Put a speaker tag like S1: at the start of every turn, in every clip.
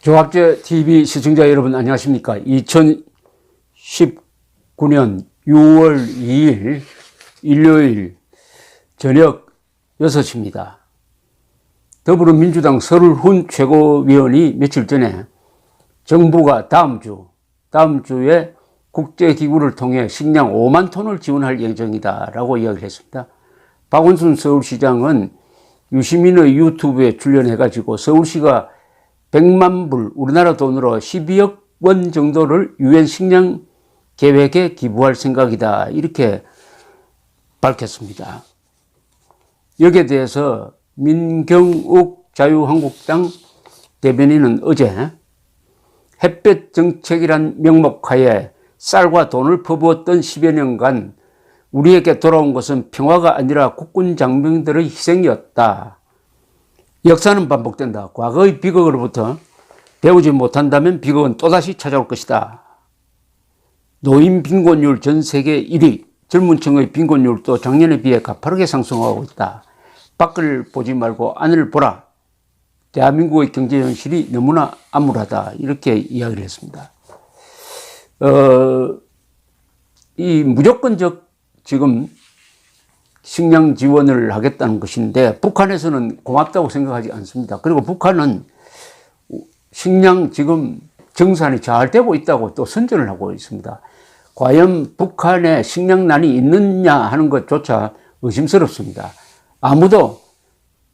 S1: 조합제 TV 시청자 여러분 안녕하십니까? 2019년 6월 2일 일요일 저녁 6시입니다. 더불어민주당 설훈 최고위원이 며칠 전에 정부가 다음 주에 국제기구를 통해 식량 5만 톤을 지원할 예정이다 라고 이야기를 했습니다. 박원순 서울시장은 유시민의 유튜브에 출연해가지고 서울시가 100만 불, 우리나라 돈으로 12억 원 정도를 유엔 식량 계획에 기부할 생각이다 이렇게 밝혔습니다. 여기에 대해서 민경욱 자유한국당 대변인은 어제 햇볕 정책이란 명목하에 쌀과 돈을 퍼부었던 10여 년간 우리에게 돌아온 것은 평화가 아니라 국군 장병들의 희생이었다. 역사는 반복된다. 과거의 비극으로부터 배우지 못한다면 비극은 또다시 찾아올 것이다. 노인 빈곤율 전 세계 1위, 젊은 층의 빈곤율도 작년에 비해 가파르게 상승하고 있다. 밖을 보지 말고 안을 보라. 대한민국의 경제 현실이 너무나 암울하다. 이렇게 이야기를 했습니다. 이 무조건적 지금 식량 지원을 하겠다는 것인데 북한에서는 고맙다고 생각하지 않습니다. 그리고 북한은 식량 지금 정산이 잘 되고 있다고 또 선전을 하고 있습니다. 과연 북한에 식량난이 있느냐 하는 것조차 의심스럽습니다. 아무도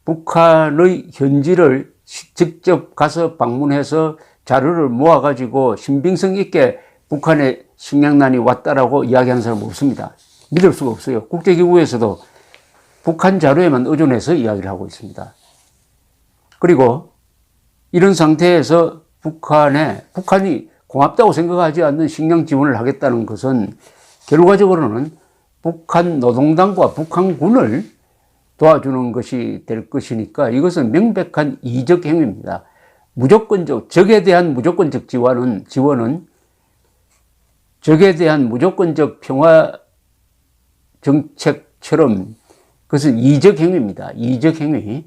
S1: 북한의 현지를 직접 가서 방문해서 자료를 모아가지고 신빙성 있게 북한에 식량난이 왔다라고 이야기하는 사람은 없습니다. 믿을 수가 없어요. 국제기구에서도 북한 자료에만 의존해서 이야기를 하고 있습니다. 그리고 이런 상태에서 북한이 고맙다고 생각하지 않는 식량 지원을 하겠다는 것은 결과적으로는 북한 노동당과 북한군을 도와주는 것이 될 것이니까 이것은 명백한 이적 행위입니다. 적에 대한 무조건적 지원은 적에 대한 무조건적 평화 정책처럼 그것은 이적 행위입니다. 이적 행위.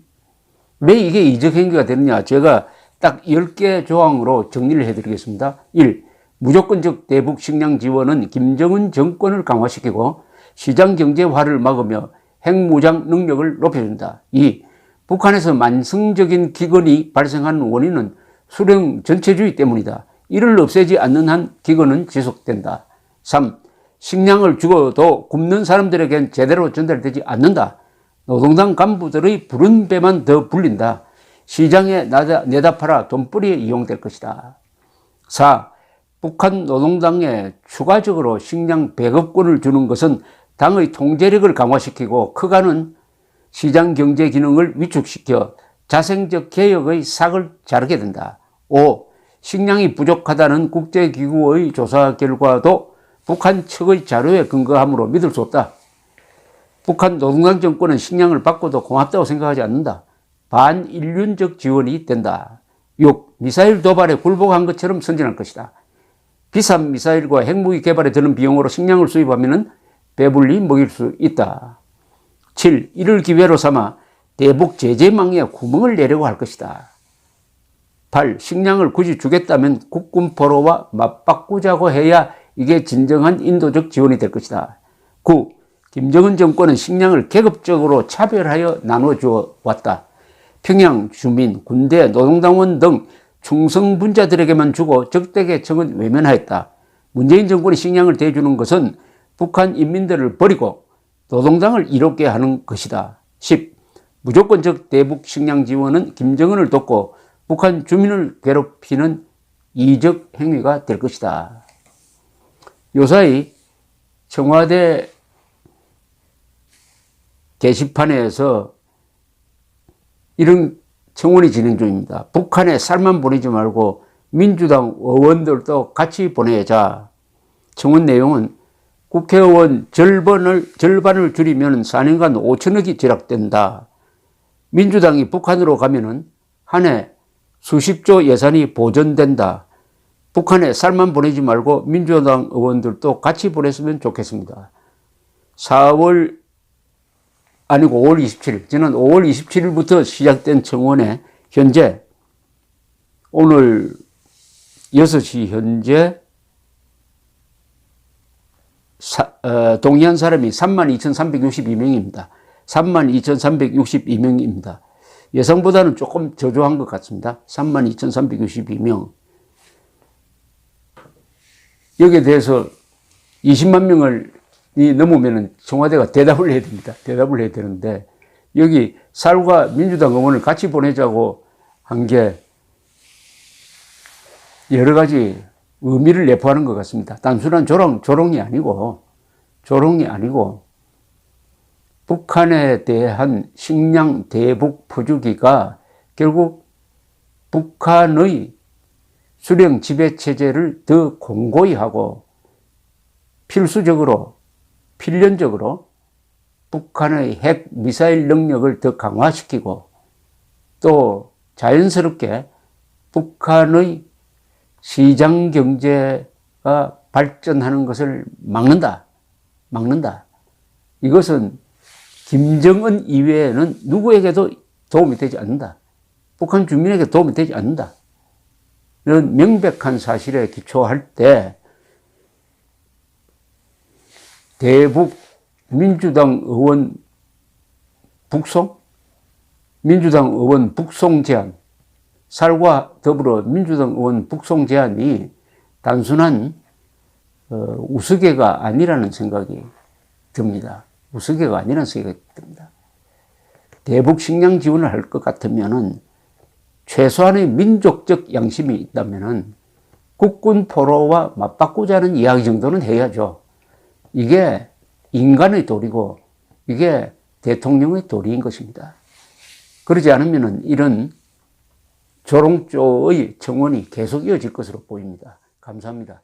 S1: 왜 이게 이적 행위가 되느냐? 제가 딱 10개 조항으로 정리를 해드리겠습니다. 1. 무조건적 대북 식량 지원은 김정은 정권을 강화시키고 시장 경제화를 막으며 핵무장 능력을 높여준다. 2. 북한에서 만성적인 기근이 발생하는 원인은 수령 전체주의 때문이다. 이를 없애지 않는 한 기근은 지속된다. 3. 식량을 주고도 굶는 사람들에겐 제대로 전달되지 않는다. 노동당 간부들의 부른 배만 더 불린다. 시장에 내다 팔아 돈벌이에 이용될 것이다. 4. 북한 노동당에 추가적으로 식량 배급권을 주는 것은 당의 통제력을 강화시키고 커가는 시장 경제 기능을 위축시켜 자생적 개혁의 삭을 자르게 된다. 5. 식량이 부족하다는 국제기구의 조사 결과도 북한 측의 자료에 근거하므로 믿을 수 없다. 북한 노동당 정권은 식량을 받고도 고맙다고 생각하지 않는다. 반인륜적 지원이 된다. 6. 미사일 도발에 굴복한 것처럼 선전할 것이다. 비싼 미사일과 핵무기 개발에 드는 비용으로 식량을 수입하면 배불리 먹일 수 있다. 7. 이를 기회로 삼아 대북 제재망에 구멍을 내려고 할 것이다. 8. 식량을 굳이 주겠다면 국군 포로와 맞바꾸자고 해야 이게 진정한 인도적 지원이 될 것이다. 9. 김정은 정권은 식량을 계급적으로 차별하여 나눠주어 왔다. 평양 주민, 군대, 노동당원 등 충성분자들에게만 주고 적대계층은 외면하였다. 문재인 정권이 식량을 대주는 것은 북한 인민들을 버리고 노동당을 이롭게 하는 것이다. 10. 무조건적 대북 식량 지원은 김정은을 돕고 북한 주민을 괴롭히는 이적 행위가 될 것이다. 요사이 청와대 게시판에서 이런 청원이 진행 중입니다. 북한에 쌀만 보내지 말고 민주당 의원들도 같이 보내자. 청원 내용은 국회의원 절반을 줄이면 4년간 5천억이 절약된다. 민주당이 북한으로 가면은 한 해 수십조 예산이 보전된다. 북한에 쌀만 보내지 말고 민주당 의원들도 같이 보냈으면 좋겠습니다. 5월 27일, 저는 5월 27일부터 시작된 청원에 현재 오늘 6시 현재 동의한 사람이 32,362명입니다. 32,362명입니다. 예상보다는 조금 저조한 것 같습니다. 32,362명. 여기에 대해서 20만 명을 넘으면 청와대가 대답을 해야 됩니다. 대답을 해야 되는데 여기 살과 민주당 의원을 같이 보내자고 한 게 여러 가지 의미를 내포하는 것 같습니다. 단순한 조롱이 아니고 북한에 대한 식량 대북 퍼주기가 결국 북한의 수령 지배 체제를 더 공고히 하고 필연적으로 북한의 핵 미사일 능력을 더 강화시키고 또 자연스럽게 북한의 시장 경제가 발전하는 것을 막는다. 이것은 김정은 이외에는 누구에게도 도움이 되지 않는다. 북한 주민에게 도움이 되지 않는다. 이런 명백한 사실에 기초할 때 대북 민주당 의원 북송 제안, 살과 더불어 민주당 의원 북송 제안이 단순한 우스개가 아니라는 생각이 듭니다. 우스개가 아니라는 생각이 듭니다. 대북 식량 지원을 할 것 같으면은 최소한의 민족적 양심이 있다면은 국군 포로와 맞바꾸자는 이야기 정도는 해야죠. 이게 인간의 도리고 이게 대통령의 도리인 것입니다. 그러지 않으면은 이런 조롱조의 청원이 계속 이어질 것으로 보입니다. 감사합니다.